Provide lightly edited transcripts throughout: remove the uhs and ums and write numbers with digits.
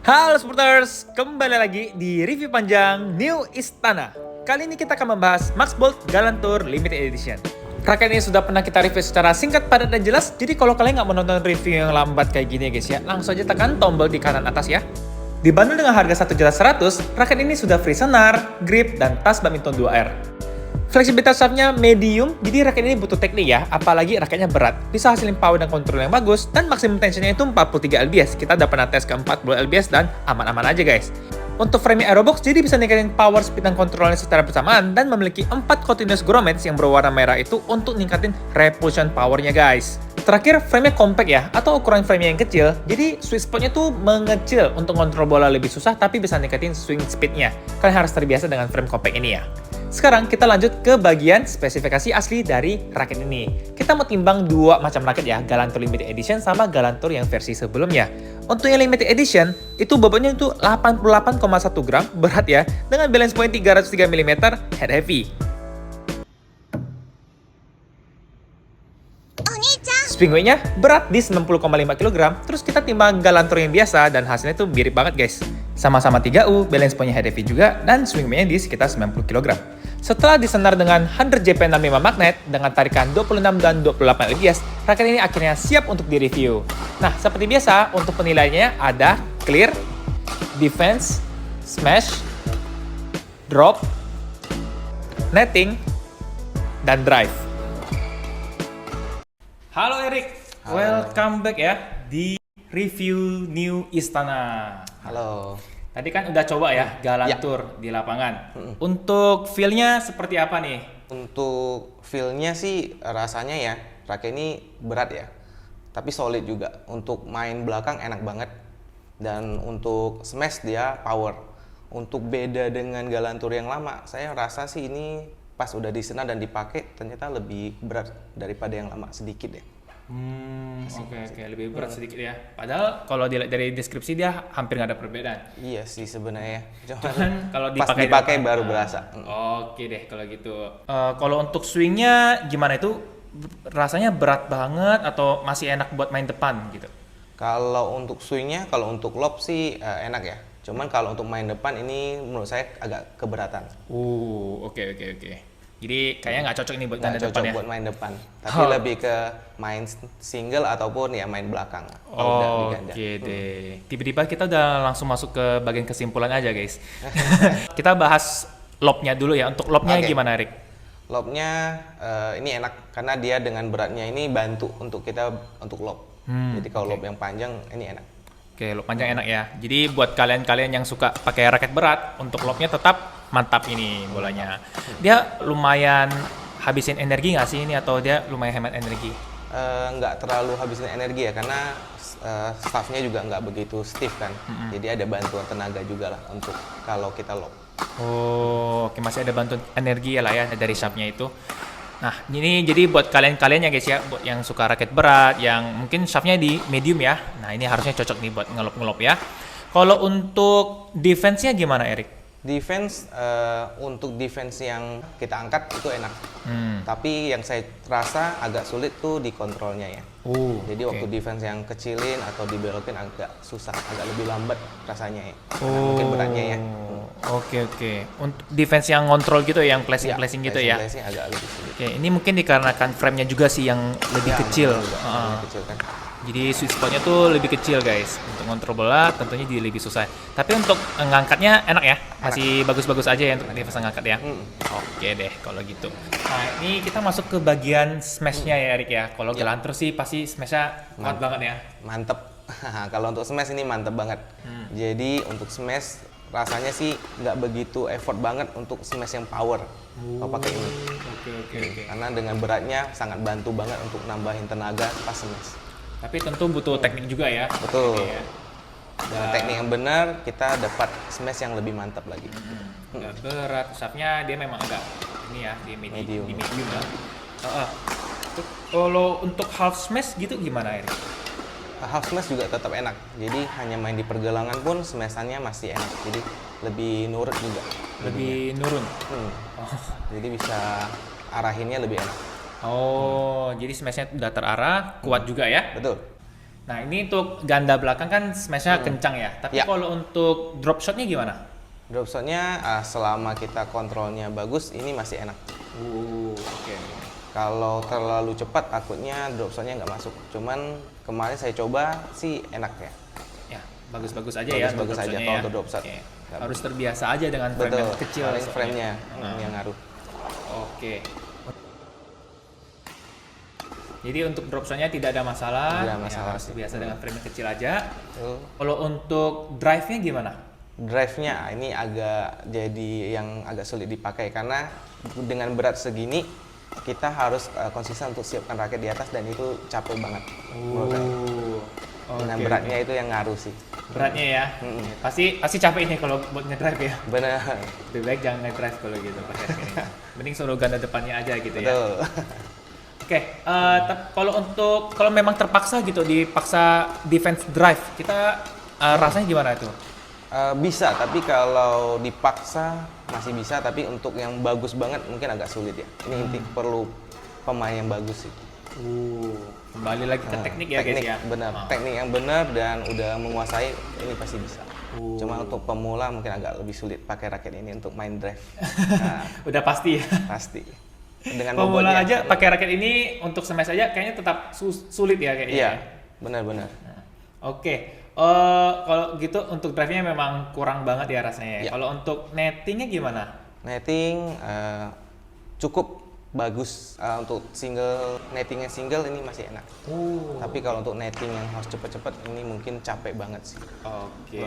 Halo supporters, kembali lagi di review panjang New Istana. Kali ini kita akan membahas Max Bolt Galantur Limited Edition. Raket ini sudah pernah kita review secara singkat, padat, dan jelas. Jadi kalau kalian nggak menonton review yang lambat kayak gini ya guys ya, langsung aja tekan tombol di kanan atas ya. Dibanderol dengan harga 1.100.000, raket ini sudah free senar, grip, dan tas badminton 2R. Fleksibilitas shaftnya medium, jadi raket ini butuh teknik ya, apalagi raketnya berat. Bisa hasilin power dan kontrol yang bagus, dan maksimum tensionnya itu 43 lbs. Kita udah pernah tes ke 40 lbs dan aman-aman aja guys. Untuk frame aerobox, jadi bisa ningkatin power, speed, dan kontrolnya secara bersamaan, dan memiliki 4 continuous grommets yang berwarna merah itu untuk ningkatin repulsion powernya guys. Terakhir, frame-nya compact ya, atau ukuran frame-nya yang kecil, jadi sweet spot-nya tuh mengecil untuk kontrol bola lebih susah, tapi bisa ningkatin swing speed-nya. Kalian harus terbiasa dengan frame compact ini ya. Sekarang kita lanjut ke bagian spesifikasi asli dari raket ini. Kita mau timbang dua macam raket ya, Galantur Limited Edition sama Galantur yang versi sebelumnya. Untuk yang Limited Edition, itu bobotnya itu 88,1 gram, berat ya, dengan balance point 303 mm, head heavy. Swing weight-nya berat di 90,5 kg, terus kita timbang Galantur yang biasa dan hasilnya tuh mirip banget guys. Sama-sama 3U, balance point-nya head heavy juga, dan swing weight-nya di sekitar 90 kg. Setelah disenar dengan 100 JP65 magnet dengan tarikan 26 dan 28 lbs, raket ini akhirnya siap untuk direview. Nah, seperti biasa, untuk penilaiannya ada clear, defense, smash, drop, netting, dan drive. Halo Erik, welcome back ya di review New Istana. Halo. Tadi kan udah coba ya Galantur di lapangan. Untuk feel-nya seperti apa nih? Untuk feel-nya sih rasanya ya, raket ini berat ya, tapi solid juga. Untuk main belakang enak banget. Dan untuk smash dia power. Untuk beda dengan Galantur yang lama, saya rasa sih ini pas udah disenar dan dipakai ternyata lebih berat daripada yang lama sedikit ya. Oke, lebih berat sedikit ya. Padahal kalau dilihat dari deskripsi dia hampir nggak ada perbedaan. Iya sih sebenarnya. Cuman kalau pas dipakai baru berasa. Oke deh kalau gitu. Kalau untuk swingnya gimana itu? Rasanya berat banget atau masih enak buat main depan gitu? Kalau untuk swingnya, kalau untuk lob sih enak ya. Cuman kalau untuk main depan ini menurut saya agak keberatan. Oke. Jadi kayaknya nggak cocok ini buat main depan ya? Buat main depan, tapi lebih ke main single ataupun ya main belakang. Oke deh. Tiba-tiba kita udah langsung masuk ke bagian kesimpulan aja guys. Kita bahas lobnya dulu ya. Untuk lobnya gimana Rick? Lobnya ini enak karena dia dengan beratnya ini bantu untuk kita untuk lob. Jadi kalau lob yang panjang ini enak. Oke, lob panjang enak ya. Jadi buat kalian-kalian yang suka pakai raket berat, untuk lobnya tetap mantap ini bolanya. Dia lumayan habisin energi nggak sih ini atau dia lumayan hemat energi? Nggak terlalu habisin energi ya karena staffnya juga nggak begitu stiff kan. Jadi ada bantuan tenaga juga lah untuk kalau kita lob. Oke, masih ada bantuan energi ya lah ya dari shaftnya itu. Nah, ini jadi buat kalian-kalian ya guys ya, buat yang suka raket berat, yang mungkin shaftnya di medium ya. Nah, ini harusnya cocok nih buat ngelop-ngelop ya. Kalau untuk defense-nya gimana, Erik? Defense, untuk defense yang kita angkat itu enak. Tapi yang saya rasa agak sulit tuh di kontrolnya ya. Jadi waktu defense yang kecilin atau dibelokin agak susah, agak lebih lambat rasanya ya. Mungkin beratnya ya. Oke. Untuk defense yang ngontrol gitu, yang flashing gitu ya. Flashing agak lebih sulit. Oke, ini mungkin dikarenakan frame-nya juga sih yang lebih kecil. Lebih kecil kan. Jadi sweet spot-nya tuh lebih kecil guys. Untuk ngontrol bola tentunya jadi lebih susah. Tapi untuk ngangkatnya enak ya. Masih bagus-bagus aja ya untuk defense ngangkat ya. Oke deh kalau gitu. Nah, ini kita masuk ke bagian smash-nya ya Erik ya. Kalau Galantur sih pasti smash-nya kuat banget ya. Mantep. Kalau untuk smash ini mantep banget. Jadi untuk smash rasanya sih nggak begitu effort banget untuk smash yang power. Kalau pakai ini. Oke. Karena dengan beratnya sangat bantu banget untuk nambahin tenaga pas smash. Tapi tentu butuh teknik juga ya. Betul. Ya. Dengan teknik yang benar kita dapat smash yang lebih mantap lagi. Udah berat, shaftnya dia memang agak ini ya di medium ya. Kalau untuk half smash gitu gimana Erik? Half smash juga tetap enak. Jadi hanya main di pergelangan pun smash-annya masih enak. Jadi lebih nurut juga. Lebih nurun. Jadi bisa arahinnya lebih enak. Jadi smashnya udah terarah, kuat juga ya? Betul. Nah ini untuk ganda belakang kan smashnya kencang ya. Tapi Ya. kalau untuk drop shotnya gimana? Drop shotnya selama kita kontrolnya bagus ini masih enak. Oke. Kalau terlalu cepat takutnya drop shotnya nggak masuk. Cuman kemarin saya coba sih enak ya. Ya, bagus-bagus aja ya. Bagus-bagus drop aja shotnya kalau ya. untuk drop shot. Oke. Nggak- Harus terbiasa aja dengan frame Betul. yang kecil. Paling soalnya. frame-nya Nah, yang ngaruh. Oke. Jadi untuk drop shotnya tidak ada masalah. Tidak ada masalah Ya, harus sih. terbiasa dengan frame yang kecil aja. Tuh. Kalau untuk drive-nya gimana? Drive-nya ini agak jadi yang agak sulit dipakai karena dengan berat segini kita harus konsisten untuk siapkan raket di atas dan itu capek banget menurut saya. Dengan Oke, beratnya itu yang ngaruh sih. beratnya ya. Mm-mm. Pasti capek ini kalau buat ngedrive ya. Benar. Lebih baik jangan ngedrive kalau gitu pakai ini. Mending suruh ganda depannya aja gitu ya. Betul. Oke, kalau memang terpaksa gitu dipaksa defense drive, kita rasanya gimana itu? Bisa, tapi kalau dipaksa masih bisa, tapi untuk yang bagus banget mungkin agak sulit ya. Ini inti perlu pemain yang bagus sih. Kembali lagi ke teknik ya Teknik, guys ya. benar. Teknik yang benar dan udah menguasai ini pasti bisa. Cuma untuk pemula mungkin agak lebih sulit pakai raket ini untuk main drive. Nah, Udah pasti ya. pasti. Dengan Pemula bobotnya. aja pakai raket ini untuk smash aja kayaknya tetap sulit ya kayaknya. Iya, ya. benar-benar. Oke. Kalau gitu untuk drive-nya memang kurang banget ya rasanya. Iya. Kalau untuk nettingnya gimana? Netting cukup bagus untuk nettingnya single ini masih enak. Tapi kalau untuk netting yang harus cepet-cepet ini mungkin capek banget sih. Oke.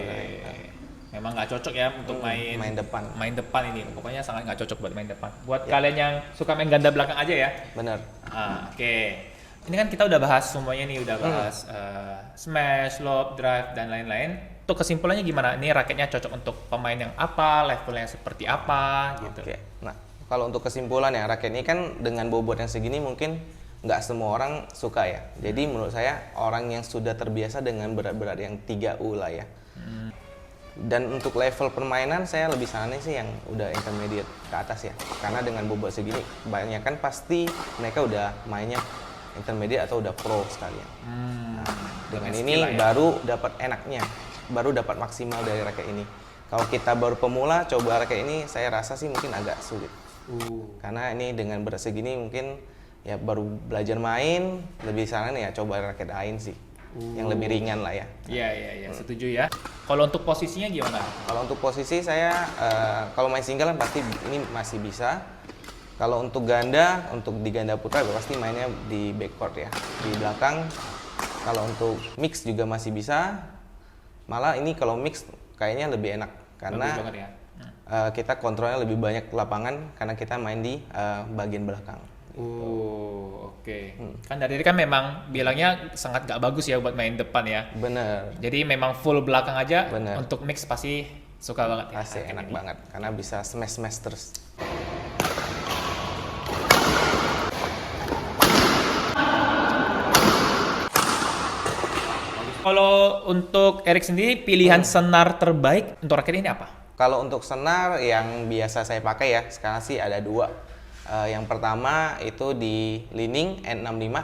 Memang nggak cocok ya untuk main depan. Main depan ini. Pokoknya sangat nggak cocok buat main depan. Buat kalian yang suka main ganda belakang aja ya. Bener. Oke. Ini kan kita udah bahas semuanya nih, udah bahas smash, lob, drive dan lain-lain. Untuk kesimpulannya gimana? Ini raketnya cocok untuk pemain yang apa, levelnya seperti apa gitu. Oke. Nah, kalau untuk kesimpulan ya raket ini kan dengan bobot yang segini mungkin nggak semua orang suka ya. Jadi menurut saya orang yang sudah terbiasa dengan berat-berat yang 3U lah ya. Dan untuk level permainan saya lebih saranin sih yang udah intermediate ke atas ya. Karena dengan bobot segini kebanyakan pasti mereka udah mainnya intermediate atau udah pro sekalian. Nah, dengan pakai ini skill lah ya. baru dapat enaknya, baru dapat maksimal dari raket ini. Kalau kita baru pemula coba raket ini saya rasa sih mungkin agak sulit. Karena ini dengan berat segini mungkin ya baru belajar main, lebih saranin ya coba raket lain sih. Yang lebih ringan lah ya. Iya, setuju ya. Kalau untuk posisinya gimana? Kalau untuk posisi saya, kalau main single kan pasti ini masih bisa. Kalau untuk ganda, untuk di ganda putra pasti mainnya di backcourt ya, di belakang. Kalau untuk mix juga masih bisa. Malah ini kalau mix kayaknya lebih enak karena Bagus banget ya. kita kontrolnya lebih banyak lapangan karena kita main di bagian belakang. Oke. Kan dari kan memang bilangnya sangat gak bagus ya buat main depan ya. Bener, Jadi memang full belakang aja. Bener. Untuk mix pasti suka banget ya. pasti raket enak ini. banget karena bisa smash terus. Kalau untuk Erik sendiri pilihan senar terbaik untuk raket ini apa? Kalau untuk senar yang biasa saya pakai ya, sekarang sih ada dua. Yang pertama itu di Li-Ning N65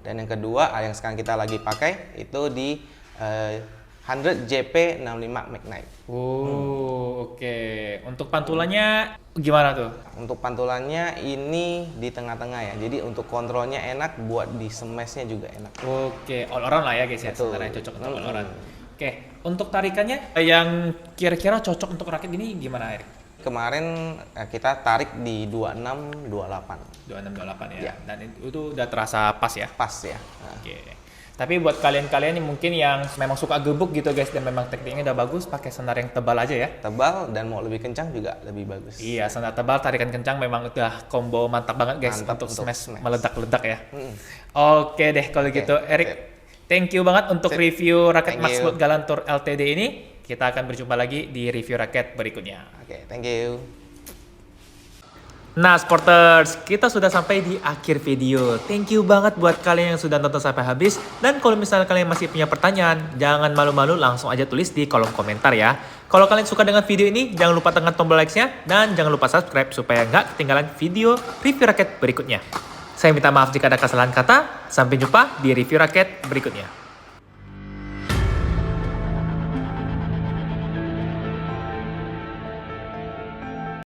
dan yang kedua yang sekarang kita lagi pakai itu di 100 JP65 Magnite. Oke. Untuk pantulannya gimana tuh? Untuk pantulannya ini di tengah-tengah ya, jadi untuk kontrolnya enak, buat di smashnya juga enak. Oke, all around lah ya guys ya. Betul. Sebenarnya cocok untuk all around. Oke, untuk tarikannya yang kira-kira cocok untuk raket ini gimana Erik? Kemarin kita tarik di 26-28, 2628 ya. Ya. Dan itu udah terasa pas ya. pas ya. Nah, Oke. Tapi buat kalian-kalian yang mungkin yang memang suka gebuk gitu guys dan memang tekniknya udah bagus, pakai senar yang tebal aja ya. tebal dan mau lebih kencang juga lebih bagus. Iya, senar tebal, tarikan kencang memang udah combo mantap banget guys Mantap untuk untuk smash smash. meledak-ledak ya. Mm. Oke deh kalau Oke, gitu, Erik. sip. Thank you banget untuk Sip. review raket Thank Maxbolt you. Galantur LTD ini. Kita akan berjumpa lagi di review raket berikutnya. Oke, thank you. Nah, Sporters, kita sudah sampai di akhir video. Thank you banget buat kalian yang sudah nonton sampai habis. Dan kalau misalnya kalian masih punya pertanyaan, jangan malu-malu langsung aja tulis di kolom komentar ya. Kalau kalian suka dengan video ini, jangan lupa tekan tombol like-nya. Dan jangan lupa subscribe supaya nggak ketinggalan video review raket berikutnya. Saya minta maaf jika ada kesalahan kata. Sampai jumpa di review raket berikutnya.